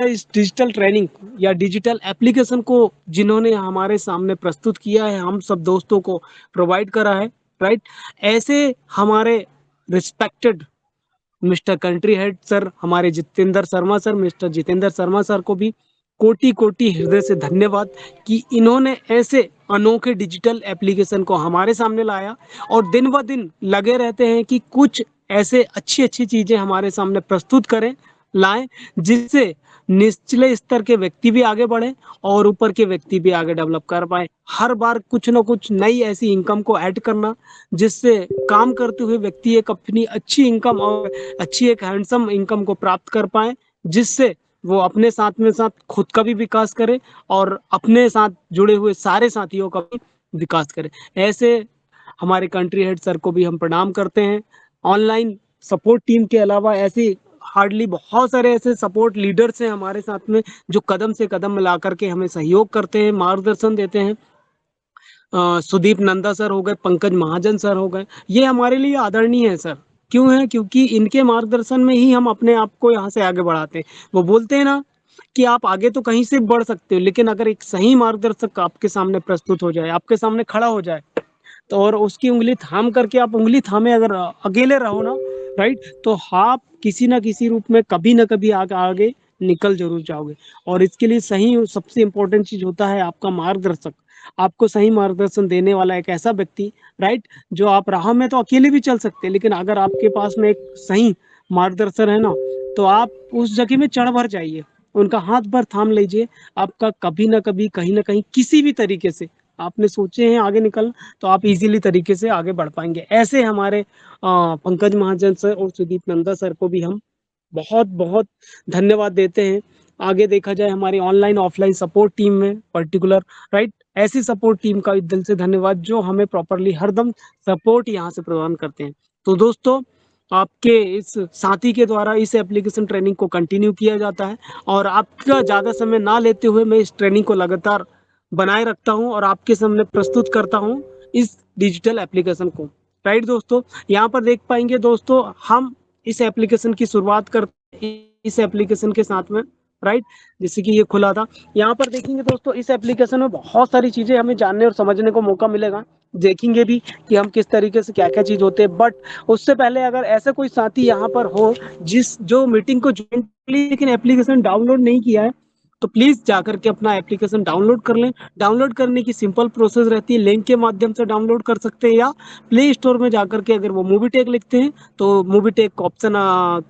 इस digital training या digital application को जिन्होंने हमारे सामने प्रस्तुत किया है, हम सब दोस्तों को प्रोवाइड करा है, राइट? ऐसे हमारे respected mister country head sir, हमारे Jitendra Sharma sir, mister Jitendra Sharma sir को भी कोटि कोटि हृदय से धन्यवाद कि इन्होंने ऐसे अनोखे डिजिटल एप्लीकेशन को हमारे सामने लाया और दिन ब दिन लगे रहते हैं कि कुछ ऐसे अच्छी अच्छी चीजें हमारे सामने प्रस्तुत करें, लाएं, जिससे निचले स्तर के व्यक्ति भी आगे बढ़े और ऊपर के व्यक्ति भी आगे डेवलप कर पाए। हर बार कुछ ना कुछ नई ऐसी इनकम को ऐड करना, जिससे काम करते हुए व्यक्ति एक अपनी अच्छी इनकम और अच्छी एक हैंडसम इनकम को प्राप्त कर पाए, जिससे वो अपने साथ में साथ खुद का भी विकास करे और अपने साथ जुड़े हुए सारे साथियों का भी विकास करे। ऐसे हमारे कंट्री हेड सर को भी हम प्रणाम करते हैं। ऑनलाइन सपोर्ट टीम के अलावा ऐसी हार्डली बहुत सारे ऐसे सपोर्ट लीडर्स हैं हमारे साथ में, जो कदम से कदम मिला करके हमें सहयोग करते हैं, मार्गदर्शन देते हैं। सुदीप नंदा सर हो गए, पंकज महाजन सर हो गए, ये हमारे लिए आदरणीय है सर। क्यों है? क्योंकि इनके मार्गदर्शन में ही हम अपने आप को यहाँ से आगे बढ़ाते हैं। वो बोलते हैं ना कि आप आगे तो कहीं से बढ़ सकते हो, लेकिन अगर एक सही मार्गदर्शक आपके सामने प्रस्तुत हो जाए, आपके सामने खड़ा हो जाए, तो और उसकी उंगली थाम करके आप उंगली थामे अगर अकेले रहो ना, राइट, तो आप किसी ना किसी रूप में कभी ना कभी आगे आगे निकल जरूर जाओगे। और इसके लिए सही सबसे इम्पोर्टेंट चीज होता है आपका मार्गदर्शक। आपको सही मार्गदर्शन देने वाला एक ऐसा व्यक्ति, राइट, जो आप राह में तो अकेले भी चल सकते हैं, लेकिन अगर आपके पास में एक सही मार्गदर्शन है ना, तो आप उस जगह में चढ़ भर जाइए, उनका हाथ भर थाम लीजिए। आपका कभी ना कभी कहीं ना कहीं किसी भी तरीके से आपने सोचे हैं आगे निकल, तो आप इजीली तरीके से आगे बढ़ पाएंगे। ऐसे हमारे पंकज महाजन सर और सुदीप नंदा सर को भी हम बहुत बहुत धन्यवाद देते हैं। आगे देखा जाए हमारी ऑनलाइन ऑफलाइन सपोर्ट टीम में पर्टिकुलर, राइट, ऐसी सपोर्ट टीम का दिल से धन्यवाद जो हमें प्रॉपरली हरदम सपोर्ट यहाँ से प्रदान करते हैं। तो दोस्तों, आपके इस साथी के द्वारा इस एप्लीकेशन ट्रेनिंग को कंटिन्यू किया जाता है और आपका ज़्यादा समय ना लेते हुए मैं इस ट्रेनिंग को लगातार बनाए रखता हूं और आपके सामने प्रस्तुत करता हूं इस डिजिटल एप्लीकेशन को। राइट दोस्तों, यहाँ पर देख पाएंगे दोस्तों, हम इस एप्लीकेशन की शुरुआत करते हैं इस एप्लीकेशन के साथ में, राइट, जैसे कि ये खुला था। यहाँ पर देखेंगे दोस्तों, इस एप्लीकेशन में बहुत सारी चीजें हमें जानने और समझने को मौका मिलेगा। देखेंगे भी कि हम किस तरीके से क्या क्या चीज होते हैं। बट उससे पहले अगर ऐसा कोई साथी यहाँ पर हो जो मीटिंग को ज्वाइन लेकिन एप्लीकेशन डाउनलोड नहीं किया है, तो प्लीज जाकर के अपना एप्लीकेशन डाउनलोड कर लें। डाउनलोड करने की सिंपल प्रोसेस रहती है, लिंक के माध्यम से डाउनलोड कर सकते हैं या प्ले स्टोर में जाकर के अगर वो मूवी टेक लिखते हैं तो मूवी टेक ऑप्शन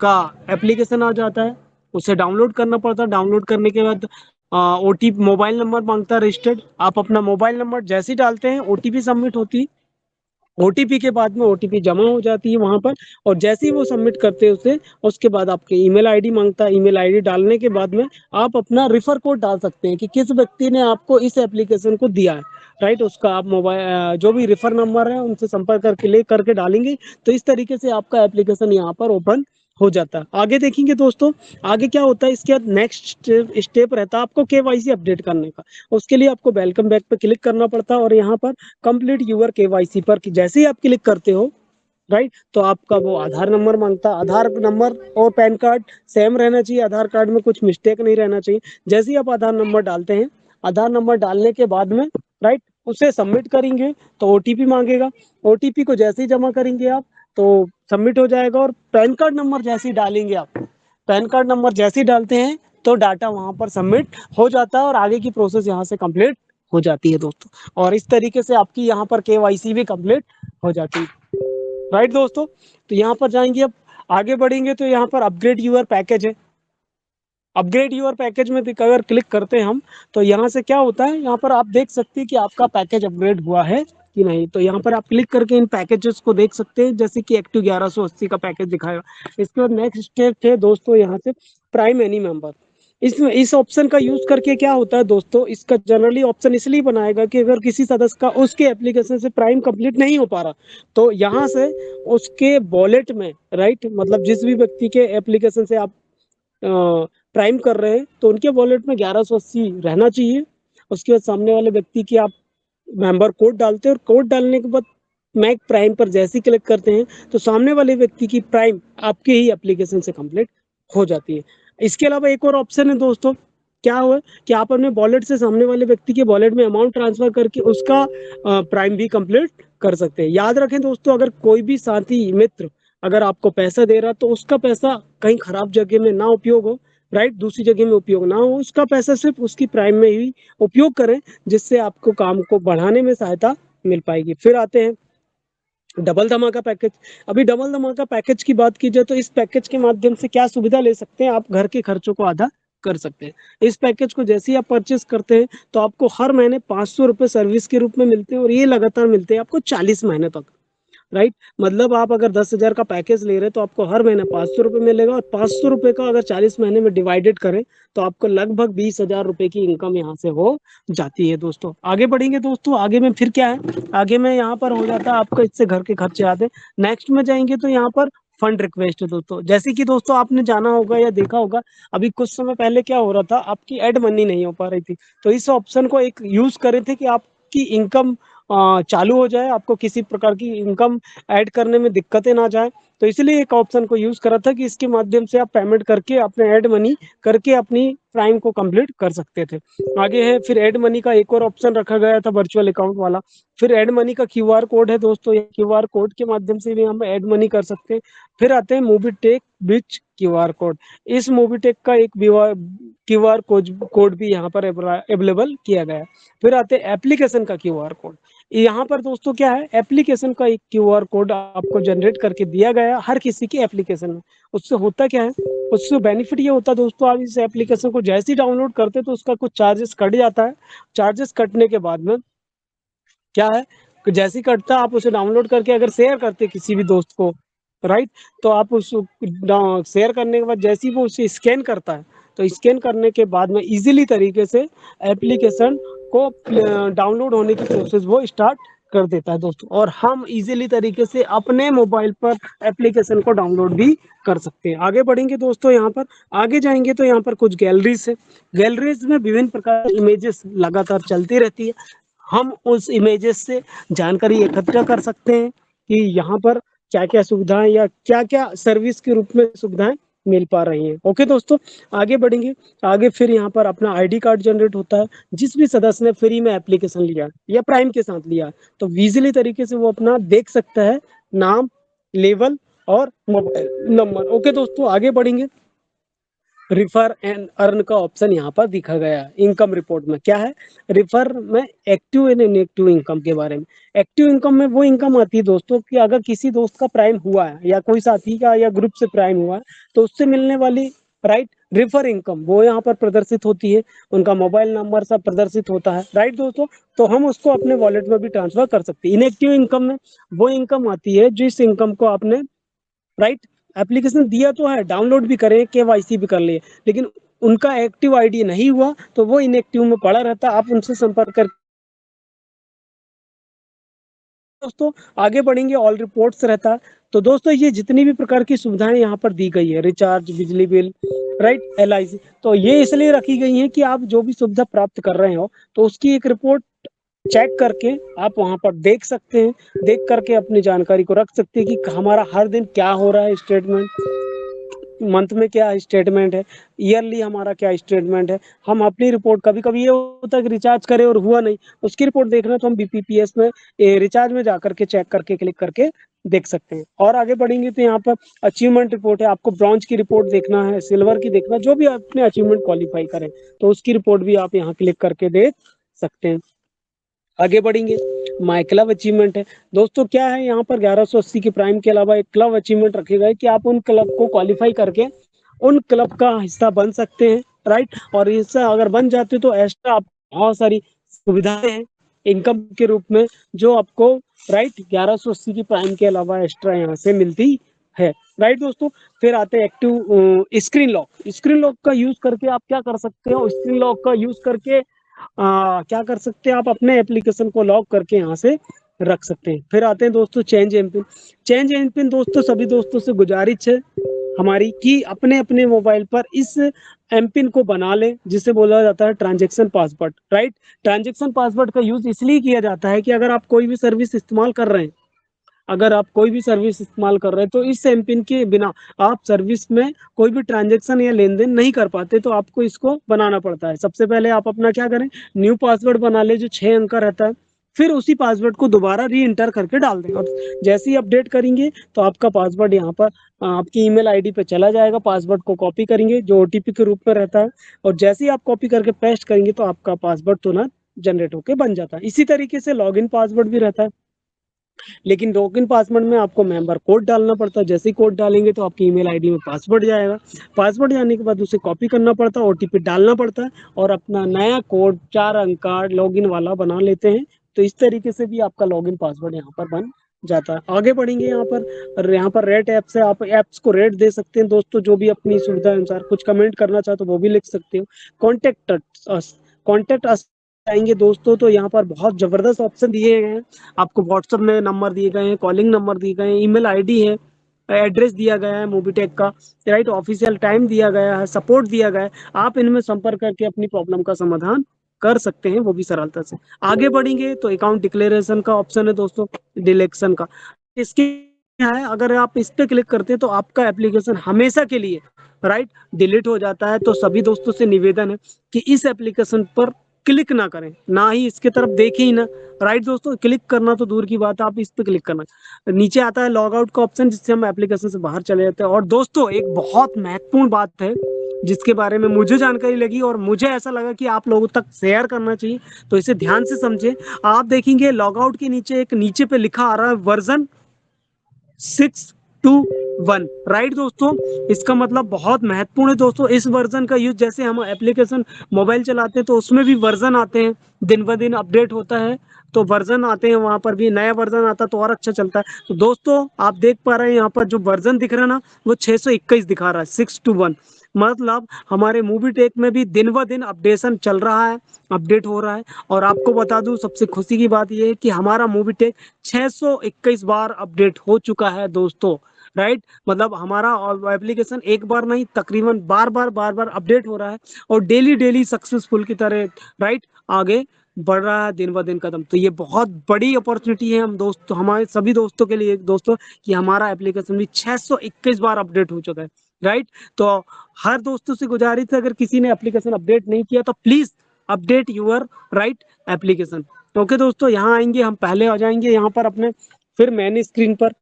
का एप्लीकेशन आ जाता है, उसे डाउनलोड करना पड़ता है। डाउनलोड करने के बाद ओटीपी, मोबाइल नंबर मांगता है रजिस्टर्ड, आप अपना मोबाइल नंबर जैसे ही डालते हैं ओटीपी सबमिट होती है। ओटीपी के बाद में ओटीपी जमा हो जाती है वहां पर, और जैसे ही वो सबमिट करते हैं उसे, उसके बाद आपके ईमेल आईडी मांगता है। ईमेल आईडी डालने के बाद में आप अपना रिफर कोड डाल सकते हैं कि किस व्यक्ति ने आपको इस एप्लीकेशन को दिया है, राइट, उसका आप मोबाइल जो भी रिफर नंबर है उनसे संपर्क करके ले करके डालेंगे, तो इस तरीके से आपका एप्लीकेशन यहाँ पर ओपन हो जाता है। आगे देखेंगे दोस्तों, आगे क्या होता है, इसके बाद नेक्स्ट स्टेप रहता है आपको केवाईसी अपडेट करने का। उसके लिए आपको वेलकम बैक पे क्लिक करना पड़ता है और यहाँ पर कंप्लीट यूर केवाईसी पर जैसे ही आप क्लिक करते हो, राइट, तो आपका वो आधार नंबर मांगता है। आधार नंबर और पैन कार्ड सेम रहना चाहिए, आधार कार्ड में कुछ मिस्टेक नहीं रहना चाहिए। जैसे ही आप आधार नंबर डालते हैं, आधार नंबर डालने के बाद में, राइट, उसे सबमिट करेंगे तो ओटीपी मांगेगा। ओटीपी को जैसे ही जमा करेंगे आप, तो सबमिट हो जाएगा। और पैन कार्ड नंबर जैसे ही डालेंगे आप, पैन कार्ड नंबर जैसे ही डालते हैं तो डाटा वहां पर सबमिट हो जाता है और आगे की प्रोसेस यहाँ से कंप्लीट हो जाती है दोस्तों। और इस तरीके से आपकी यहाँ पर केवाईसी भी कंप्लीट हो जाती है, राइट दोस्तों। तो यहाँ पर जाएंगे, अब आगे बढ़ेंगे तो यहाँ पर अपग्रेड यूर पैकेज है। अपग्रेड यूर पैकेज में अगर क्लिक करते हैं हम, तो यहाँ से क्या होता है, यहाँ पर आप देख सकते हैं कि आपका पैकेज अपग्रेड हुआ है कि नहीं। तो यहाँ पर आप क्लिक करके इन पैकेजेस को देख सकते हैं, जैसे कि एक्टिव 1180 का पैकेज दिखाएगा। इसके बाद नेक्स्ट स्टेप है दोस्तों यहाँ से प्राइम एनी मेंबर। इसमें इस ऑप्शन का यूज करके क्या होता है दोस्तों, इसका जनरली ऑप्शन इसलिए बनाएगा कि अगर किसी सदस्य का उसके एप्लीकेशन से प्राइम कंप्लीट नहीं हो पा रहा, तो यहाँ से उसके वॉलेट में, राइट, मतलब जिस भी व्यक्ति के एप्लीकेशन से आप प्राइम कर रहे हैं, तो उनके वॉलेट में 1180 रहना चाहिए। उसके बाद सामने वाले व्यक्ति की आप मेंबर कोड डालते हैं और कोड डालने के बाद मैक प्राइम पर जैसे ही क्लिक करते हैं, तो सामने वाले व्यक्ति की प्राइम आपके ही एप्लीकेशन से कंप्लीट हो जाती है। इसके अलावा एक और ऑप्शन है दोस्तों, क्या हुआ कि आप अपने वॉलेट से सामने वाले व्यक्ति के वॉलेट में अमाउंट ट्रांसफर करके उसका प्राइम भी कंप्लीट कर सकते हैं। याद रखें दोस्तों, अगर कोई भी साथी मित्र अगर आपको पैसा दे रहा है तो उसका पैसा कहीं खराब जगह में ना उपयोग हो, राइट, दूसरी जगह में उपयोग ना हो, उसका पैसा सिर्फ उसकी प्राइम में ही उपयोग करें, जिससे आपको काम को बढ़ाने में सहायता मिल पाएगी। फिर आते हैं डबल धमाका पैकेज। अभी डबल धमाका पैकेज की बात की जाए तो इस पैकेज के माध्यम से क्या सुविधा ले सकते हैं, आप घर के खर्चों को आधा कर सकते हैं। इस पैकेज को जैसे ही आप परचेस करते हैं तो आपको हर महीने 500 रुपये सर्विस के रूप में मिलते हैं, और ये लगातार मिलते हैं आपको 40 महीने तक, राइट। मतलब आप अगर 10,000 का पैकेज ले रहे हैं तो आपको हर महीने 500 रुपये मिलेगा, और 500 रुपये का अगर 40 महीने में डिवाइडेड करें तो आपको लगभग 20,000 रुपये की इनकम यहाँ से हो जाती है दोस्तों। आगे बढ़ेंगे दोस्तों, आगे में फिर क्या है, आगे में यहाँ पर हो जाता है आपका, इससे घर के खर्चे आते हैं। नेक्स्ट में जाएंगे तो यहाँ पर फंड रिक्वेस्ट है दोस्तों। जैसे कि दोस्तों आपने जाना होगा या देखा होगा, अभी कुछ समय पहले क्या हो रहा था, आपकी एड मनी नहीं हो पा रही थी, तो इस ऑप्शन को एक यूज करे थे कि आपकी इनकम चालू हो जाए, आपको किसी प्रकार की इनकम ऐड करने में दिक्कतें ना जाए। तो इसलिए एक ऑप्शन को यूज करा था कि इसके माध्यम से आप पेमेंट करके अपने ऐड मनी करके अपनी प्राइम को कंप्लीट कर सकते थे। आगे है फिर ऐड मनी का एक और ऑप्शन रखा गया था, वर्चुअल अकाउंट वाला। फिर ऐड मनी का क्यूआर कोड है दोस्तों, ये क्यूआर कोड के माध्यम से भी हम ऐड मनी कर सकते हैं। फिर आते हैं मोबीटेक विच क्यूआर कोड। इस मोबीटेक का एक क्यूआर कोड भी यहाँ पर अवेलेबल किया गया है। फिर आते हैं एप्लीकेशन का क्यूआर कोड। यहाँ पर दोस्तों क्या है, एप्लीकेशन का एक क्यूआर कोड आपको जनरेट करके दिया गया है हर किसी की एप्लीकेशन में। उससे होता क्या है, उससे बेनिफिट ये होता है दोस्तों, आप इस एप्लीकेशन को जैसे ही डाउनलोड करते हैं तो उसका कुछ चार्जेस कट जाता है। चार्जेस कटने के बाद में क्या है कि जैसे ही कटता है आप उसे डाउनलोड करके अगर शेयर करते हैं किसी भी दोस्त को, राइट, तो आप उस शेयर करने के बाद जैसे ही वो उसे स्कैन करता है, तो स्कैन करने के बाद में इजीली तरीके से एप्लीकेशन को डाउनलोड होने की प्रोसेस वो स्टार्ट कर देता है दोस्तों, और हम इजीली तरीके से अपने मोबाइल पर एप्लीकेशन को डाउनलोड भी कर सकते हैं। आगे बढ़ेंगे दोस्तों, यहाँ पर आगे जाएंगे तो यहाँ पर कुछ गैलरीज है। गैलरीज में विभिन्न प्रकार की इमेजेस लगातार चलती रहती है। हम उस इमेजेस से जानकारी एकत्र कर सकते हैं कि यहाँ पर क्या क्या सुविधाएं या क्या क्या सर्विस के रूप में सुविधाएं मिल पा रही हैं। ओके दोस्तों, आगे बढ़ेंगे। आगे फिर यहाँ पर अपना आईडी कार्ड जनरेट होता है। जिस भी सदस्य ने फ्री में एप्लीकेशन लिया या प्राइम के साथ लिया तो इजीली तरीके से वो अपना देख सकता है, नाम, लेवल और मोबाइल नंबर। ओके दोस्तों, आगे बढ़ेंगे। रिफर एंड अर्न का ऑप्शन यहाँ पर दिखा गया है। इनकम रिपोर्ट में क्या है, रिफर में एक्टिव एंड इनएक्टिव इनकम के बारे में। एक्टिव इनकम में वो इनकम आती है दोस्तों कि अगर किसी दोस्त का प्राइम हुआ है या कोई साथी का या ग्रुप से प्राइम हुआ है तो उससे मिलने वाली, राइट, रिफर इनकम वो यहाँ पर प्रदर्शित होती है, उनका मोबाइल नंबर सब प्रदर्शित होता है, राइट दोस्तों। तो हम उसको अपने वॉलेट में भी ट्रांसफर कर सकते हैं। इनएक्टिव इनकम में वो इनकम आती है जिस इनकम को आपने, राइट, एप्लीकेशन दिया तो है, डाउनलोड भी करें, केवाईसी भी कर लिए, लेकिन उनका एक्टिव आईडी नहीं हुआ तो वो इनएक्टिव में पड़ा रहता। आप उनसे संपर्क कर दोस्तों, आगे बढ़ेंगे। ऑल रिपोर्ट्स रहता है। तो दोस्तों ये जितनी भी प्रकार की सुविधाएं यहाँ पर दी गई है, रिचार्ज, बिजली बिल, राइट, एलआईसी, तो ये इसलिए रखी गई है कि आप जो भी सुविधा प्राप्त कर रहे हो तो उसकी एक रिपोर्ट चेक करके आप वहां पर देख सकते हैं, देख करके अपनी जानकारी को रख सकते हैं कि हमारा हर दिन क्या हो रहा है, स्टेटमेंट मंथ में क्या स्टेटमेंट है, ईयरली हमारा क्या स्टेटमेंट है। हम अपनी रिपोर्ट, कभी कभी ये होता है कि रिचार्ज करे और हुआ नहीं, उसकी रिपोर्ट देखना तो हम बीपीपीएस में रिचार्ज में जाकर के चेक करके क्लिक करके देख सकते हैं। और आगे बढ़ेंगे तो यहाँ पर अचीवमेंट रिपोर्ट है। आपको ब्रॉन्ज की रिपोर्ट देखना है, सिल्वर की देखना, जो भी अपने अचीवमेंट क्वालिफाई करें तो उसकी रिपोर्ट भी आप यहाँ क्लिक करके देख सकते हैं। आगे बढ़ेंगे, माई क्लब अचीवमेंट है दोस्तों। क्या है यहाँ पर 1180 के प्राइम के अलावा एक क्लब अचीवमेंट रखे गए कि आप उन क्लब को क्वालिफाई करके उन क्लब का हिस्सा बन सकते हैं, राइट। और हिस्सा अगर बन जाते तो एक्स्ट्रा आप बहुत सारी सुविधाएं हैं इनकम के रूप में जो आपको, राइट, 1180 की प्राइम के अलावा एक्स्ट्रा यहाँ से मिलती है, राइट दोस्तों। फिर आते हैं active screen lock. Screen lock का यूज करके आप क्या कर सकते हो, स्क्रीन लॉक का यूज करके क्या कर सकते हैं, आप अपने एप्लीकेशन को लॉक करके यहाँ से रख सकते हैं। फिर आते हैं दोस्तों चेंज एमपिन। चेंज एमपिन दोस्तों सभी दोस्तों से गुजारिश है हमारी कि अपने अपने मोबाइल पर इस एमपिन को बना लें, जिसे बोला जाता है transaction password, right. Transaction password का यूज इसलिए किया जाता है कि अगर आप कोई भी सर्विस इस्तेमाल कर रहे हैं, अगर आप कोई भी सर्विस इस्तेमाल कर रहे हैं तो इस एम पिन के बिना आप सर्विस में कोई भी ट्रांजेक्शन या लेन देन नहीं कर पाते, तो आपको इसको बनाना पड़ता है। सबसे पहले आप अपना क्या करें, न्यू पासवर्ड बना ले जो 6 अंक का रहता है, फिर उसी पासवर्ड को दोबारा री इंटर करके डाल दें, और जैसे ही अपडेट करेंगे तो आपका पासवर्ड यहाँ पर आपकी ईमेल आईडी पे चला जाएगा। पासवर्ड को कॉपी करेंगे जो ओटीपी के रूप में रहता है, और जैसे ही आप कॉपी करके पेस्ट करेंगे तो आपका पासवर्ड तुरंत जनरेट होके बन जाता है। इसी तरीके से लॉगिन पासवर्ड भी रहता है, लेकिन लॉगिन पासवर्ड में आपको मेंबर कोड डालना पड़ता है। जैसे ही कोड डालेंगे तो आपकी ईमेल आईडी में पासवर्ड जाएगा। पासवर्ड जाने के बाद उसे कॉपी करना पड़ता है, ओटीपी डालना पड़ता है, और अपना नया कोड 4 अंक का लॉगिन वाला बना लेते हैं। तो इस तरीके से भी आपका लॉगिन पासवर्ड यहाँ पर बन जाता है। आगे बढ़ेंगे यहाँ पर, और यहाँ पर रेट ऐप से आप ऐप्स को रेट दे सकते हैं दोस्तों, जो भी अपनी सुविधा अनुसार कुछ कमेंट करना चाहो तो वो भी लिख सकते हो। कॉन्टेक्ट अस, कॉन्टेक्ट अस आएंगे दोस्तों, तो यहाँ पर बहुत जबरदस्त ऑप्शन दिए गए हैं। आपको व्हाट्सएप में नंबर दिए गए हैं, कॉलिंग नंबर दिए गए हैं, ईमेल आईडी है, एड्रेस दिया गया है मोबीटेक का, राइट, ऑफिशियल टाइम दिया गया है, सपोर्ट दिया गया है। आप इनमें संपर्क करके अपनी प्रॉब्लम का समाधान कर सकते हैं, वो भी सरलता से। आगे बढ़ेंगे तो अकाउंट डिक्लेरेशन का ऑप्शन है दोस्तों, डिलेक्शन का। इसके क्या है, अगर आप इस पे क्लिक करते हैं तो आपका एप्लीकेशन हमेशा के लिए, राइट, डिलीट हो जाता है। तो सभी दोस्तों से निवेदन है कि इस एप्लीकेशन पर क्लिक ना करें, ना ही इसके तरफ देखें ही ना, राइट दोस्तों। क्लिक करना तो दूर की बात है, आप इस पे क्लिक करना। नीचे आता है लॉग आउट का ऑप्शन, जिससे हम एप्लीकेशन से बाहर चले जाते हैं। और दोस्तों एक बहुत महत्वपूर्ण बात है जिसके बारे में मुझे जानकारी लगी और मुझे ऐसा लगा कि आप लोगों तक शेयर करना चाहिए, तो इसे ध्यान से समझे। आप देखेंगे लॉग आउट के नीचे एक नीचे पे लिखा आ रहा है वर्जन 621, राइट दोस्तों। इसका मतलब बहुत महत्वपूर्ण है दोस्तों। इस वर्जन का यूज, जैसे हम एप्लीकेशन मोबाइल चलाते हैं तो उसमें भी वर्जन आते हैं, दिन ब दिन अपडेट होता है, तो वर्जन आते हैं, वहां पर भी नया वर्जन आता है तो और अच्छा चलता है। तो दोस्तों आप देख पा रहे हैं यहाँ पर जो वर्जन दिख रहा है ना, वो 621 दिखा रहा है, 621। मतलब हमारे मूवी टेक में भी दिन ब दिन अपडेशन चल रहा है, अपडेट हो रहा है। और आपको बता दूं सबसे खुशी की बात यह है कि हमारा मूवी टेक 621 बार अपडेट हो चुका है दोस्तों, राइट। मतलब हमारा एप्लीकेशन एक बार नहीं, तकरीबन बार बार अपडेट हो रहा है, और डेली डेली सक्सेसफुल की तरह, राइट, आगे बढ़ रहा है दिन ब दिन कदम। तो ये बहुत बड़ी अपॉर्चुनिटी है हम दोस्तों, हमारे सभी दोस्तों के लिए दोस्तों, कि हमारा एप्लीकेशन भी 621 बार अपडेट हो चुका है, राइट। तो हर दोस्तों से गुजारिश है, अगर किसी ने एप्लीकेशन अपडेट नहीं किया तो please update your, right, application. Okay दोस्तों, यहाँ आएंगे हम, पहले आ जाएंगे यहाँ पर अपने, फिर मैंने स्क्रीन पर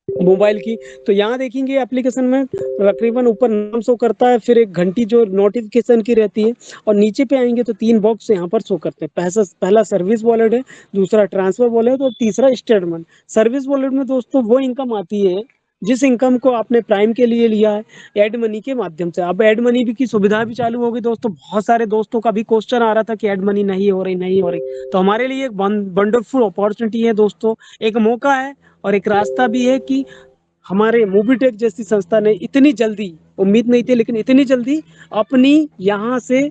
मोबाइल की। तो यहाँ देखेंगे एप्लीकेशन में तकरीबन ऊपर नाम शो करता है, फिर एक घंटी जो नोटिफिकेशन की रहती है, और नीचे पे आएंगे तो 3 बॉक्स यहाँ पर शो करते हैं। पहला सर्विस वॉलेट है, दूसरा ट्रांसफर वॉलेट, और तीसरा स्टेटमेंट। सर्विस वॉलेट में दोस्तों वो इनकम आती है जिस इनकम को आपने प्राइम के लिए लिया है एड मनी के माध्यम से। अब एड मनी भी की सुविधा भी चालू होगी दोस्तों। बहुत सारे दोस्तों का भी क्वेश्चन आ रहा था कि एड मनी नहीं हो रही, नहीं हो रही। तो हमारे लिए एक वंडरफुल अपॉर्चुनिटी है दोस्तों, एक मौका है, और एक रास्ता भी है कि हमारे मोबीटेक जैसी संस्था ने इतनी जल्दी, उम्मीद नहीं थी लेकिन इतनी जल्दी, अपनी यहाँ से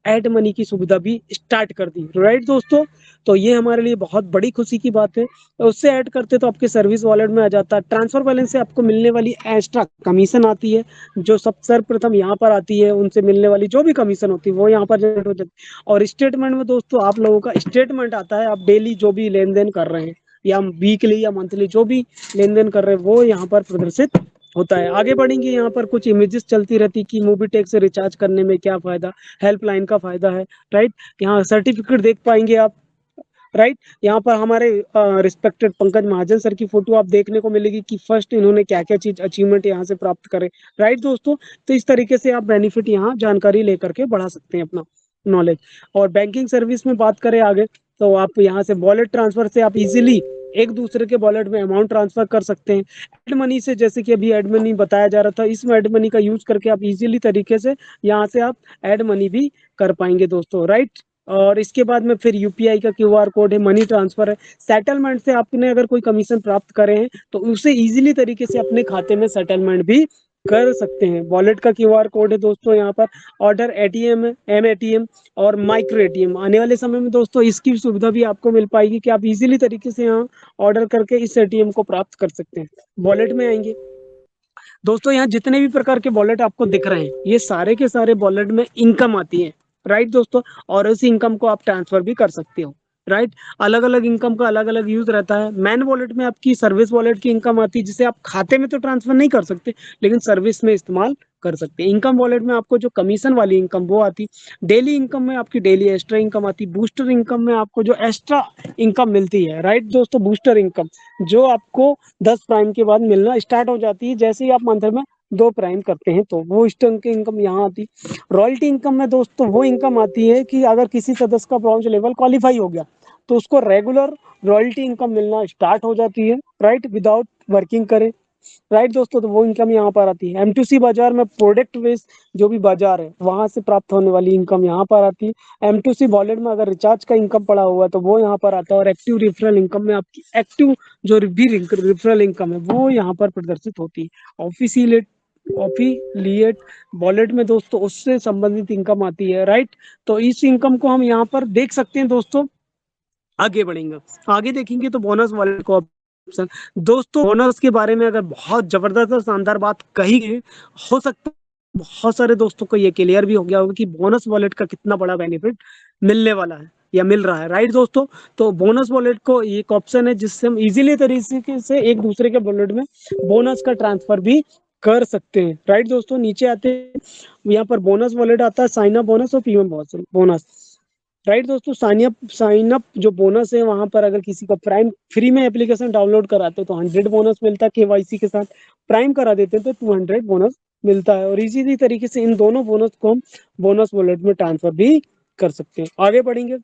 एड मनी की सुविधा भी स्टार्ट कर दी, राइट दोस्तों। तो ये हमारे लिए बहुत बड़ी खुशी की बात है। तो उससे ऐड करते तो आपके सर्विस वॉलेट में आ जाता है। ट्रांसफर बैलेंस से आपको मिलने वाली एक्स्ट्रा कमीशन आती है, जो सब सर्वप्रथम यहाँ पर आती है। उनसे मिलने वाली जो भी कमीशन होती है वो यहाँ पर जनरेट हो जाती है। और स्टेटमेंट में दोस्तों आप लोगों का स्टेटमेंट आता है, आप डेली जो भी लेन देन कर रहे हैं, या वीकली या मंथली जो भी लेन देन कर रहे हैं, वो यहाँ पर प्रदर्शित होता है। आगे बढ़ेंगे, यहाँ पर कुछ इमेजेस चलती रहती कि मोबीटेक से रिचार्ज करने में क्या फायदा, हेल्पलाइन का फायदा है, राइट। यहाँ सर्टिफिकेट देख पाएंगे आप, राइट। यहाँ पर हमारे रिस्पेक्टेड पंकज महाजन सर की फोटो आप देखने को मिलेगी कि फर्स्ट इन्होंने क्या क्या चीज अचीवमेंट यहाँ से प्राप्त करे, राइट दोस्तों। तो इस तरीके से आप बेनिफिट यहाँ जानकारी लेकर के बढ़ा सकते हैं अपना नॉलेज। और बैंकिंग सर्विस में बात करें आगे, तो आप यहाँ से वॉलेट ट्रांसफर से आप इजीली एक दूसरे के वॉलेट में अमाउंट ट्रांसफर कर सकते हैं। एड मनी से, जैसे कि अभी एड मनी बताया जा रहा था, इसमें एड मनी का यूज करके आप इजीली तरीके से यहाँ से आप एड मनी भी कर पाएंगे दोस्तों, राइट। और इसके बाद में फिर यूपीआई का क्यूआर कोड है, मनी ट्रांसफर है। सेटलमेंट से आपने अगर कोई कमीशन प्राप्त करे हैं तो उसे इजीली तरीके से अपने खाते में सेटलमेंट भी कर सकते हैं। वॉलेट का क्यूआर कोड है दोस्तों यहाँ पर। ऑर्डर एटीएम है, एम एटीएम और माइक्रो एटीएम। आने वाले समय में दोस्तों इसकी सुविधा भी आपको मिल पाएगी कि आप इजीली तरीके से यहाँ ऑर्डर करके इस एटीएम को प्राप्त कर सकते हैं। वॉलेट में आएंगे दोस्तों, यहाँ जितने भी प्रकार के वॉलेट आपको दिख रहे हैं, ये सारे के सारे वॉलेट में इनकम आती है, राइट दोस्तों। और उस इनकम को आप ट्रांसफर भी कर सकते हो, राइट। अलग अलग इनकम का अलग अलग यूज रहता है। मैन वॉलेट में आपकी सर्विस वॉलेट की इनकम आती है, जिसे आप खाते में तो ट्रांसफर नहीं कर सकते, लेकिन सर्विस में इस्तेमाल कर सकते हैं। इनकम वॉलेट में आपको जो कमीशन वाली इनकम वो आती। डेली इनकम में आपकी डेली एक्स्ट्रा इनकम आती। बूस्टर इनकम में आपको जो एक्स्ट्रा इनकम मिलती है, राइट दोस्तों, बूस्टर इनकम जो आपको 10 प्राइम के बाद मिलना स्टार्ट हो जाती है, जैसे ही आप मंथ में 2 प्राइम करते हैं, तो वो इस टर्म की इनकम यहाँ आती। रॉयल्टी इनकम में दोस्तों वो इनकम आती है कि अगर किसी सदस्य का ब्रॉन्ज लेवल क्वालिफाई हो गया, तो उसको रेगुलर रॉयल्टी इनकम मिलना स्टार्ट हो जाती है, राइट, विदाउट वर्किंग करे। राइट दोस्तों, तो वो इनकम यहाँ पर आती है। M2C बाजार में प्रोडक्ट बेस्ड जो भी बाजार है वहां से प्राप्त होने वाली इनकम यहाँ पर आती है। M2C वॉलेट में अगर रिचार्ज का इनकम पड़ा हुआ है तो वो यहाँ पर आता है। और एक्टिव रेफरल इनकम में आपकी एक्टिव जो भी रेफरल इनकम है वो यहाँ पर प्रदर्शित होती है। ऑफिशियलेट ऑफिलिएट वॉलेट में दोस्तों उससे संबंधित इनकम आती है, राइट। तो इस इनकम को हम यहाँ पर देख सकते हैं दोस्तों। आगे बढ़ेंगे, आगे देखेंगे तो बोनस वाले को ऑप्शन। दोस्तों बोनस के बारे में अगर बहुत जबरदस्त और शानदार बात कही गई, हो सकता है बहुत सारे दोस्तों को ये क्लियर भी हो गया होगा कि बोनस वॉलेट का कितना बड़ा बेनिफिट मिलने वाला है या मिल रहा है, राइट दोस्तों। तो बोनस वॉलेट को एक ऑप्शन है जिससे हम इजीली तरीके से एक दूसरे के वॉलेट में बोनस का ट्रांसफर भी कर सकते हैं, राइट दोस्तों। नीचे आते हैं, यहाँ पर बोनस वॉलेट आता है, साइन अप बोनस और प्रीमियम बोनस, राइट दोस्तों। साइन अप जो बोनस है, वहां पर अगर किसी का प्राइम फ्री में एप्लीकेशन डाउनलोड कराते तो 100 बोनस मिलता है केवाईसी के साथ। प्राइम करा देते तो 200 बोनस मिलता है। और इसी तरीके से इन दोनों बोनस को हम बोनस वॉलेट में ट्रांसफर भी कर सकते हैं। आगे बढ़ेंगे,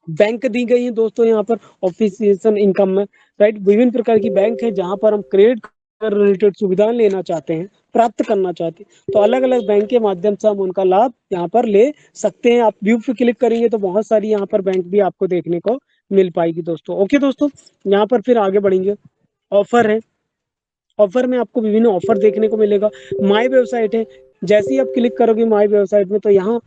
बैंक दी गई है दोस्तों यहाँ पर ऑफिसिएशन इनकम में, राइट। विभिन्न प्रकार की बैंक है जहां पर हम क्रेडिट रिलेटेड सुविधाएं लेना चाहते हैं, प्राप्त करना चाहते हैं, तो अलग अलग बैंक के माध्यम से हम उनका लाभ यहाँ पर ले सकते हैं। आप व्यू पे क्लिक करेंगे तो बहुत सारी यहाँ पर बैंक भी आपको देखने को मिल पाएगी दोस्तों। ओके दोस्तों, यहाँ पर फिर आगे बढ़ेंगे। ऑफर है, ऑफर में आपको विभिन्न ऑफर देखने को मिलेगा। माई वेबसाइट है, जैसे ही आप क्लिक करोगे माई वेबसाइट में, तो यहाँ,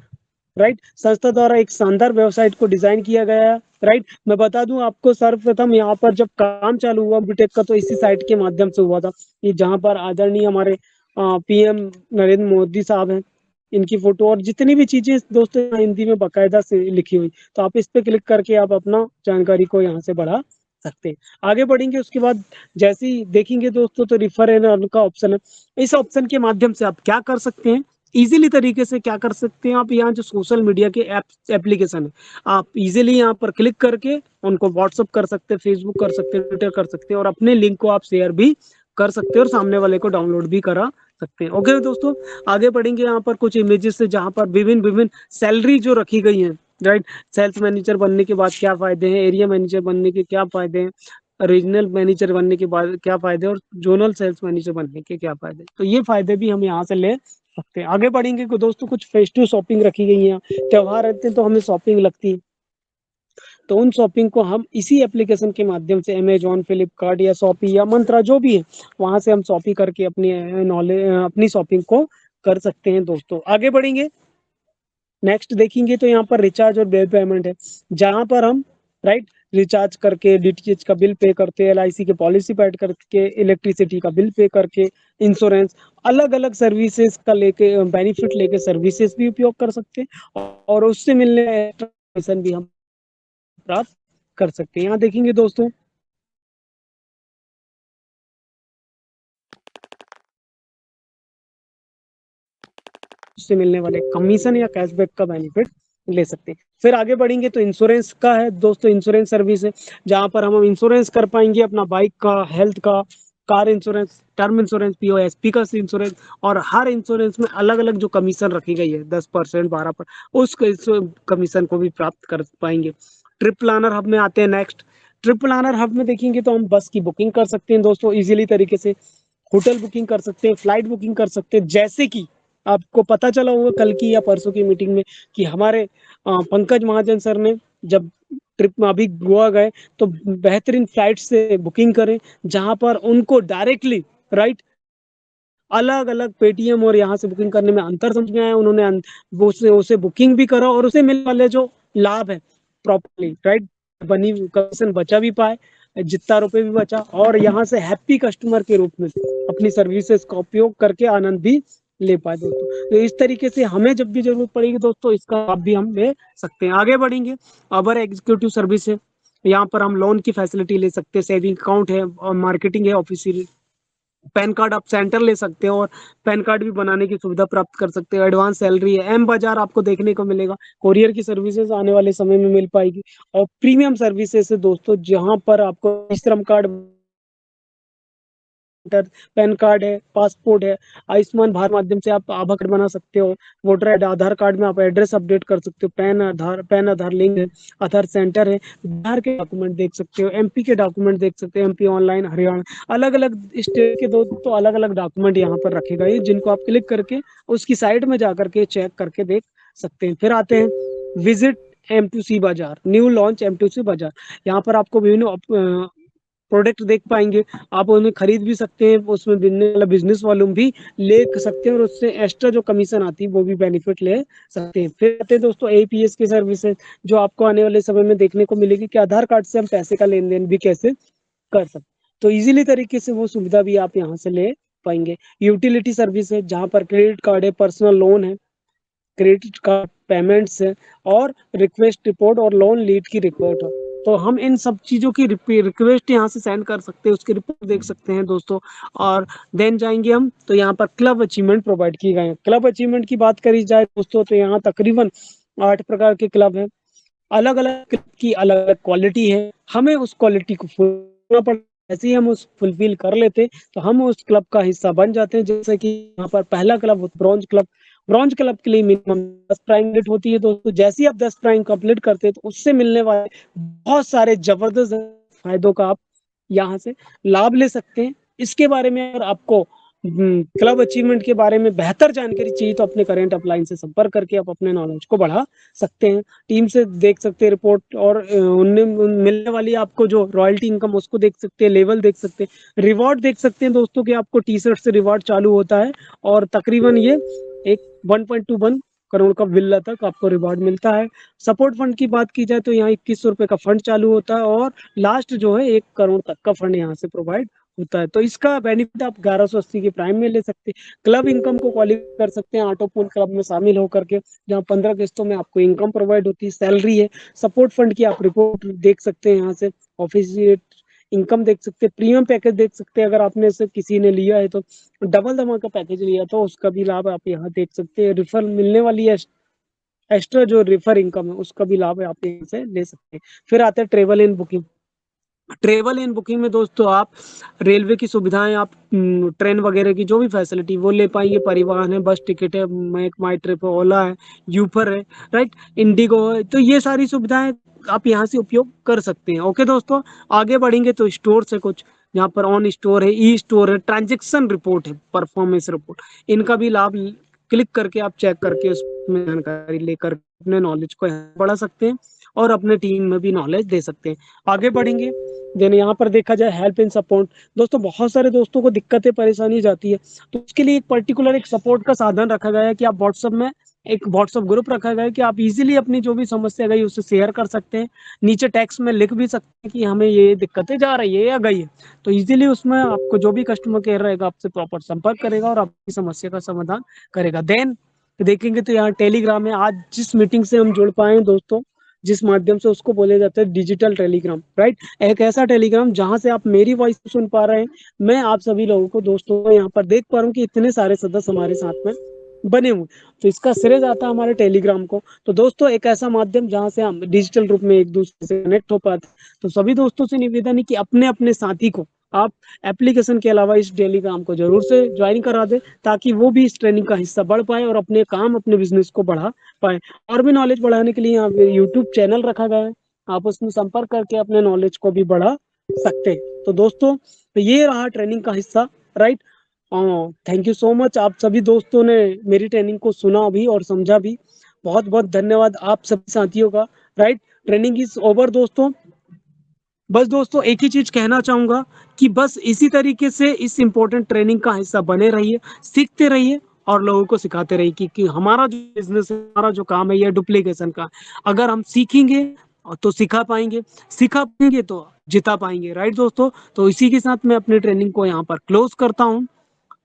राइट, संस्था द्वारा एक शानदार वेबसाइट को डिजाइन किया गया है, राइट। मैं बता दूं आपको, सर्वप्रथम यहाँ पर जब काम चालू हुआ बीटेक का तो इसी साइट के माध्यम से हुआ था। ये जहाँ पर आदरणीय हमारे PM नरेंद्र मोदी साहब हैं, इनकी फोटो और जितनी भी चीजें दोस्तों हिंदी में बाकायदा से लिखी हुई, तो आप इस पे क्लिक करके आप अपना जानकारी को यहाँ से बढ़ा सकते हैं। आगे बढ़ेंगे, उसके बाद जैसे ही देखेंगे दोस्तों तो रिफर एंड अर्न का ऑप्शन है। इस ऑप्शन के माध्यम से आप क्या कर सकते हैं, इजीली तरीके से क्या कर सकते हैं, आप यहाँ जो सोशल मीडिया के एप्लीकेशन है, आप इजीली यहाँ पर क्लिक करके उनको व्हाट्सअप कर सकते हैं, फेसबुक कर सकते हैं, ट्विटर कर सकते हैं, और अपने लिंक को आप शेयर भी कर सकते हैं और सामने वाले को डाउनलोड भी करा सकते हैं। ओके दोस्तों, आगे बढ़ेंगे। यहाँ पर कुछ इमेजेस से जहाँ पर विभिन्न विभिन्न सैलरी जो रखी गई है, राइट। सेल्स मैनेजर बनने के बाद क्या फायदे हैं, एरिया मैनेजर बनने के क्या फायदे हैं, रीजनल मैनेजर बनने के बाद क्या फायदे, और जोनल सेल्स मैनेजर बनने के क्या फायदे, तो ये फायदे भी हम यहाँ से ले सकते हैं। आगे बढ़ेंगे कि दोस्तों कुछ फेस्टिव शॉपिंग रखी गई है, त्योहार रहते हैं तो हमें शॉपिंग लगती है, तो उन शॉपिंग को हम इसी एप्लीकेशन के माध्यम से अमेजॉन, फ्लिपकार्ट या शॉपी या मंत्रा जो भी है, वहां से हम शॉपिंग करके अपनी नॉलेज अपनी शॉपिंग को कर सकते हैं दोस्तों। आगे बढ़ेंगे, नेक्स्ट देखेंगे तो यहाँ पर रिचार्ज और बिल पेमेंट है, जहां पर हम, राइट, रिचार्ज करके DTH का बिल पे करते हैं, LIC के पॉलिसी पे ऐड करके, इलेक्ट्रिसिटी का बिल पे करके, इंश्योरेंस, अलग अलग सर्विसेज का लेके बेनिफिट लेके सर्विसेज भी उपयोग कर सकते हैं, और उससे मिलने कमीशन भी हम प्राप्त कर सकते हैं। यहाँ देखेंगे दोस्तों, उससे मिलने वाले कमीशन या कैशबैक का बेनिफिट ले सकते हैं। फिर आगे बढ़ेंगे तो इंश्योरेंस का है दोस्तों, इंश्योरेंस सर्विस है, जहां पर हम इंश्योरेंस कर पाएंगे अपना बाइक का, हेल्थ का, car insurance, term insurance, POSP का इंश्योरेंस, और हर इंश्योरेंस में अलग अलग जो कमीशन रखी गई है 10%, 12%, उस कमीशन को भी प्राप्त कर पाएंगे। ट्रिप प्लानर हब में आते हैं। नेक्स्ट, ट्रिप प्लानर हब में देखेंगे तो हम बस की बुकिंग कर सकते हैं दोस्तों इजीली तरीके से, होटल बुकिंग कर सकते हैं, फ्लाइट बुकिंग कर सकते हैं। जैसे कि आपको पता चला होगा कल की या परसों की मीटिंग में कि हमारे पंकज महाजन सर ने जब ट्रिप में अभी गोवा गए तो बेहतरीन फ्लाइट से बुकिंग करें, जहां पर उनको डायरेक्टली, राइट, अलग अलग पेटीएम और यहाँ से बुकिंग करने में अंतर समझ में आया। उन्होंने वो उसे बुकिंग भी करा और उसे मिलने वाले जो लाभ है प्रॉपरली, राइट, बनी कमीशन बचा भी पाए, जितना रुपए भी बचा, और यहाँ से हैप्पी कस्टमर के रूप में अपनी सर्विसेज का उपयोग करके आनंद भी ले पाए दोस्तों। तो इस तरीके से हमें जब भी ज़रूरत पड़ेगी दोस्तों, इसका लाभ भी हम ले सकते हैं। आगे बढ़ेंगे, अवर एग्जीक्यूटिव सर्विस है, यहाँ पर हम लोन की फैसिलिटी ले सकते हैं, सेविंग अकाउंट है और मार्केटिंग है ऑफिशियल, पैन कार्ड आप सेंटर ले सकते हो और पैन कार्ड भी बनाने की सुविधा प्राप्त कर सकते हो, एडवांस सैलरी है, एम बाजार आपको देखने को मिलेगा, कोरियर की सर्विसेज आने वाले समय में मिल पाएगी और प्रीमियम सर्विसेज है दोस्तों, जहां पर आपको श्रम कार्ड, पैन कार्ड है, पासपोर्ट है, आयुष्मान भारत माध्यम से आप आभा कार्ड बना सकते हो, वोटर आईडी, आधार कार्ड में आप एड्रेस अपडेट कर सकते हो, पैन आधार लिंक है, आधार सेंटर है, बिहार के डॉक्यूमेंट देख सकते हो, एमपी के डॉक्यूमेंट देख सकते हो, एमपी ऑनलाइन, हरियाणा, अलग अलग स्टेट के दोस्तों अलग अलग डॉक्यूमेंट यहाँ पर रखे गए जिनको आप क्लिक करके उसकी साइट में जा करके चेक करके देख सकते हैं। फिर आते हैं विजिट M2C बाजार, न्यू लॉन्च M2C बाजार, यहाँ पर आपको विभिन्न प्रोडक्ट देख पाएंगे, आप उन्हें खरीद भी सकते हैं, उसमें बिकने वाला बिजनेस वालों भी ले सकते हैं और उससे एक्स्ट्रा जो कमीशन आती है वो भी बेनिफिट ले सकते हैं। फिर आते हैं दोस्तों APS की सर्विसेज, जो आपको आने वाले समय में देखने को मिलेगी कि आधार कार्ड से हम पैसे का लेन देन भी कैसे कर सकते, तो इजीली तरीके से वो सुविधा भी आप यहाँ से ले पाएंगे। यूटिलिटी सर्विस है, जहाँ पर क्रेडिट कार्ड है, पर्सनल लोन है, क्रेडिट कार्ड पेमेंट्स है और रिक्वेस्ट रिपोर्ट और लोन लीड की रिपोर्ट है, तो हम इन सब चीज़ों की रिक्वेस्ट यहाँ से सेंड कर सकते हैं, उसकी रिपोर्ट देख सकते हैं दोस्तों। और देन जाएंगे हम तो यहाँ पर क्लब अचीवमेंट प्रोवाइड किए गए हैं। क्लब अचीवमेंट की बात करी जाए दोस्तों तो यहाँ तकरीबन 8 प्रकार के क्लब हैं, अलग अलग क्लब की अलग अलग क्वालिटी है, हमें उस क्वालिटी को फुलफिल पड़ता है, जैसे ही हम उस फुलफिल कर लेते तो हम उस क्लब का हिस्सा बन जाते हैं। जैसे कि यहाँ पर पहला club bronze club, bronze club के लिए मिनिमम 10 प्राइम रेट होती है दोस्तों, जैसे ही आप 10 प्राइम कंप्लीट करते हैं तो उससे मिलने वाले बहुत सारे जबरदस्त फायदों का आप यहाँ से लाभ ले सकते हैं। इसके बारे में अगर आपको क्लब अचीवमेंट के बारे में बेहतर जानकारी चाहिए तो अपने करेंट अपलाइन से संपर्क करके आप अपने नॉलेज को बढ़ा सकते हैं, टीम से देख सकते हैं रिपोर्ट और उनमें मिलने वाली आपको जो रॉयल्टी इनकम उसको देख सकते हैं, लेवल देख सकते हैं, रिवॉर्ड देख सकते हैं दोस्तों कि आपको टी-शर्ट से रिवॉर्ड चालू होता है और तकरीबन ये एक 1.21 करोड़ का बिल्ला तक आपको रिवॉर्ड मिलता है। सपोर्ट फंड की बात की जाए तो यहाँ 2100 रुपए का फंड चालू होता है और लास्ट जो है 1 करोड़ तक का फंड यहाँ से प्रोवाइड होता है, तो इसका बेनिफिट आप 1180 के प्राइम में ले सकते हैं। क्लब इनकम को क्वालिफाई कर सकते हैं ऑटो पूल क्लब में शामिल होकर के, जहाँ 15 किस्तों में आपको इनकम प्रोवाइड होती है, सैलरी है, सपोर्ट फंड की आप रिपोर्ट देख सकते हैं, यहाँ से ऑफिशियल इनकम देख सकते हैं, प्रीमियम पैकेज देख सकते हैं, अगर आपने से किसी ने लिया है तो डबल धमाका पैकेज लिया तो उसका भी लाभ आप यहाँ देख सकते हैं, रिफर मिलने वाली है, एक्स्ट्रा जो रिफर इनकम है उसका भी लाभ आप यहाँ से ले सकते हैं। फिर आते हैं travel and booking, travel in booking में दोस्तों आप रेलवे की सुविधाएं, आप ट्रेन वगैरह की जो भी फैसिलिटी वो ले पाएंगे, परिवहन है, बस टिकट है, माई ट्रिप है, ओला है, यूफर है, राइट, इंडिगो है, तो ये सारी सुविधाएं आप यहाँ से उपयोग कर सकते हैं। ओके दोस्तों, आगे बढ़ेंगे तो स्टोर से कुछ, यहाँ पर ऑन स्टोर है, ई स्टोर है, ट्रांजेक्शन रिपोर्ट है, परफॉर्मेंस रिपोर्ट, इनका भी लाभ क्लिक करके आप चेक करके उसमें जानकारी लेकर अपने नॉलेज को बढ़ा सकते हैं और अपने टीम में भी नॉलेज दे सकते हैं। आगे बढ़ेंगे, देन यहाँ पर देखा जाए हेल्प एंड सपोर्ट, दोस्तों बहुत सारे दोस्तों को दिक्कतें परेशानी जाती है, तो उसके लिए एक पर्टिकुलर एक सपोर्ट का साधन रखा गया है कि आप व्हाट्सएप में एक व्हाट्सएप ग्रुप रखा गया है कि आप इजीली अपनी जो भी समस्या गई उससे शेयर कर सकते हैं, नीचे टेक्स्ट में लिख भी सकते हैं कि हमें ये दिक्कतें जा रही है या गई है, तो इजीली उसमें आपको जो भी कस्टमर केयर रहेगा आपसे प्रॉपर संपर्क करेगा और आपकी समस्या का समाधान करेगा। देन देखेंगे तो यहाँ टेलीग्राम है, आज जिस मीटिंग से हम जुड़ पाए हैं दोस्तों, जिस माध्यम से, उसको बोले जाते हैं डिजिटल टेलीग्राम, राइट, एक ऐसा टेलीग्राम जहां से आप मेरी वॉइस सुन पा रहे हैं, मैं आप सभी लोगों को दोस्तों यहाँ पर देख पा रहा हूँ कि इतने सारे सदस्य हमारे साथ में बने हुए, तो इसका श्रेय जाता है हमारे टेलीग्राम को। तो दोस्तों एक ऐसा माध्यम जहां से हम डिजिटल रूप में एक दूसरे से कनेक्ट हो पाते, तो सभी दोस्तों से निवेदन है कि अपने अपने साथी को आप एप्लीकेशन के अलावा इस टेलीग्राम को जरूर से ज्वाइन करा दे, ताकि वो भी इस ट्रेनिंग का हिस्सा बढ़ पाए और अपने काम, अपने बिजनेस को बढ़ा पाए। और भी नॉलेज बढ़ाने के लिए यहाँ पे यूट्यूब चैनल रखा गया है, आप उसमें संपर्क करके अपने नॉलेज को भी बढ़ा सकते हैं। तो दोस्तों तो ये रहा ट्रेनिंग का हिस्सा, right, thank you so much, आप सभी दोस्तों ने मेरी ट्रेनिंग को सुना भी और समझा भी, बहुत बहुत धन्यवाद आप सभी साथियों का, राइट। ट्रेनिंग इज ओवर दोस्तों, बस दोस्तों एक ही चीज कहना चाहूंगा कि बस इसी तरीके से इस इम्पोर्टेंट ट्रेनिंग का हिस्सा बने रहिए, सीखते रहिए और लोगों को सिखाते रहिए कि हमारा जो बिजनेस है, हमारा जो काम है, ये डुप्लीकेशन का, अगर हम सीखेंगे तो सिखा पाएंगे, सिखा पाएंगे तो जिता पाएंगे, राइट दोस्तों। तो इसी के साथ मैं अपनी ट्रेनिंग को यहाँ पर क्लोज करता हूँ।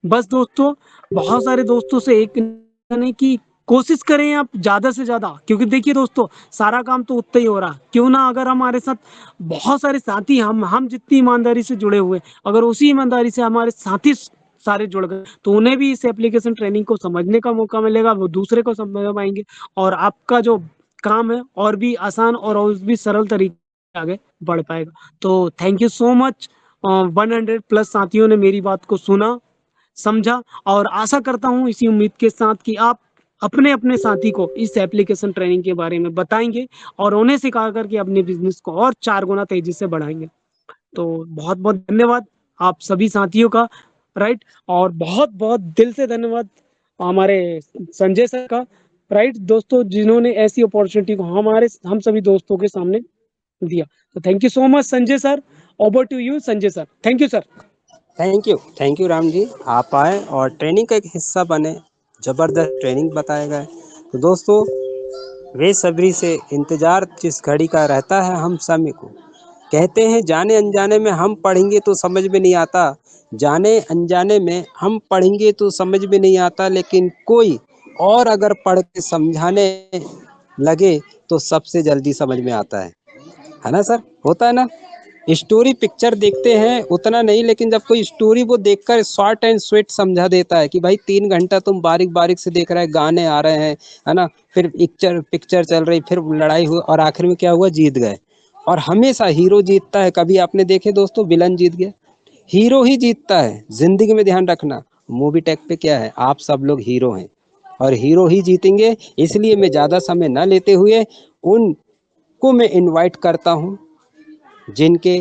बस दोस्तों, बहुत सारे दोस्तों से एक करने की कोशिश करें आप ज़्यादा से ज़्यादा, क्योंकि देखिए दोस्तों, सारा काम तो उतना ही हो रहा है। क्यों ना अगर हमारे साथ बहुत सारे साथी हम जितनी ईमानदारी से जुड़े हुए, अगर उसी ईमानदारी से हमारे साथी सारे जुड़ गए, तो उन्हें भी इस एप्लीकेशन ट्रेनिंग को समझने का मौका मिलेगा, वो दूसरे को समझ पाएँगे और आपका जो काम है और भी आसान और भी सरल तरीके से आगे बढ़ पाएगा। तो thank you so much. 100 plus साथियों ने मेरी बात को सुना, समझा और आशा करता हूँ इसी उम्मीद के साथ कि आप अपने-अपने साथी को इस एप्लीकेशन ट्रेनिंग के बारे में बताएँगे और उन्हें सिखा कर के अपने बिज़नेस को और 4 गुना तेज़ी से बढ़ाएँगे। तो बहुत-बहुत धन्यवाद आप सभी साथियों का, राइट? और बहुत-बहुत दिल से धन्यवाद हमारे संजय सर का, राइट? दोस्तों जिन्होंने ऐसी अपॉर्च्युनिटी को हम सभी दोस्तों के सामने दिया। तो thank you so much Sanjay sir. Over to you Sanjay sir. Thank you sir. Thank you Ram ji. आप आए और ट्रेनिंग का एक हिस्सा बने, ज़बरदस्त ट्रेनिंग बताया गया। तो दोस्तों, बेसब्री से इंतज़ार जिस घड़ी का रहता है हम सभी को। कहते हैं जाने अनजाने में हम पढ़ेंगे तो समझ में नहीं आता, जाने अनजाने में हम पढ़ेंगे तो समझ में नहीं आता, लेकिन कोई और अगर पढ़ के समझाने लगे तो सबसे जल्दी समझ में आता है ना सर? होता है ना? स्टोरी पिक्चर देखते हैं उतना नहीं, लेकिन जब कोई स्टोरी वो देखकर शॉर्ट एंड स्वीट समझा देता है कि भाई 3 घंटा तुम बारीक बारीक से देख रहे हैं, गाने आ रहे हैं, है ना, फिर पिक्चर पिक्चर चल रही, फिर लड़ाई हुई और आखिर में क्या हुआ, जीत गए। और हमेशा हीरो जीतता है, कभी आपने देखे दोस्तों विलन जीत गया? हीरो ही जीतता है। जिंदगी में ध्यान रखना, मूवी टेक पे क्या है, आप सब लोग हीरो हैं और हीरो ही जीतेंगे। इसलिए मैं ज़्यादा समय न लेते हुए उनको मैं इनवाइट करता हूँ जिनके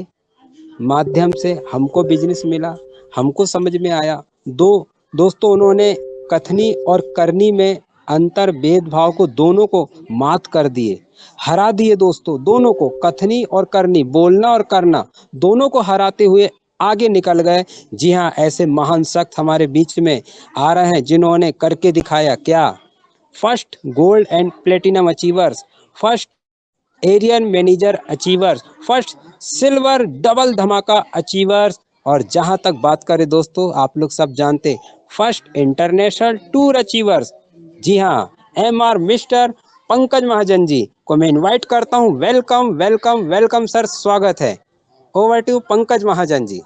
माध्यम से हमको बिजनेस मिला, हमको समझ में आया। दोस्तों, उन्होंने कथनी और करनी में अंतर भेदभाव को दोनों को मात कर दिए, हरा दिए दोस्तों, दोनों को, कथनी और करनी, बोलना और करना, दोनों को हराते हुए आगे निकल गए। जी हाँ, ऐसे महान शख्स हमारे बीच में आ रहे हैं जिन्होंने करके दिखाया। क्या? First gold and platinum achievers, first area manager achievers, first silver double धमाका अचीवर्स, और जहां तक बात करें दोस्तों, आप लोग सब जानते, फर्स्ट इंटरनेशनल टूर अचीवर्स। जी हाँ, MR मिस्टर पंकज महाजन जी को मैं इनवाइट करता हूं। वेलकम वेलकम वेलकम सर, स्वागत है। Over to Pankaj Mahajan ji.